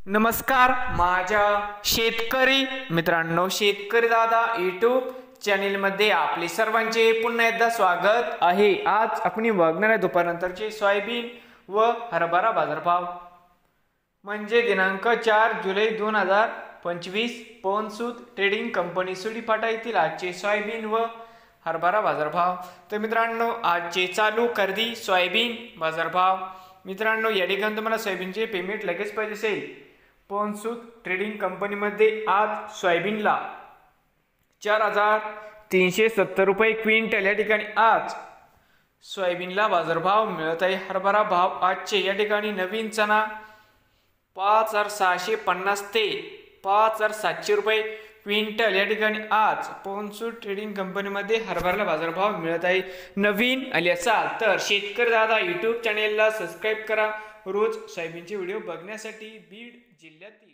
नमस्कार माझ्या शेतकरी मित्रांनो, शेतकरी दादा यूट्यूब चॅनेलमध्ये आपले सर्वांचे पुन्हा एकदा स्वागत आहे। आज आपण बघणार आहे दुपारनंतरचे सोयाबीन व हरभरा बाजारभाव, म्हणजे दिनांक 4 जुलै 2025 पवनसूत ट्रेडिंग कंपनी सुडीपाटा येथील आजचे सोयाबीन व हरभरा बाजारभाव। तर मित्रांनो, आजचे चालू खरेदी सोयाबीन बाजारभाव। मित्रांनो, या ठिकाणी तुम्हाला सोयाबीनचे पेमेंट लगेच पाहिजे असेल, पवनसूत ट्रेडिंग कंपनीमध्ये आज सोयाबीनला 4370 रुपये क्विंटल या ठिकाणी आज सोयाबीनला बाजारभाव मिळत आहे। हरभरा भाव आजचे या ठिकाणी नवीन चना 5650 ते 5700 रुपये क्विंटल या ठिकाणी आज पवनसूत ट्रेडिंग कंपनीमध्ये हरभऱ्याला बाजारभाव मिळत आहे। नवीन आले असाल तर शेतकरी दादा यूट्यूब चॅनेलला सबस्क्राईब करा रोज सोयाबीनचे व्हिडिओ बघण्यासाठी। बीड जिल्ह्यातील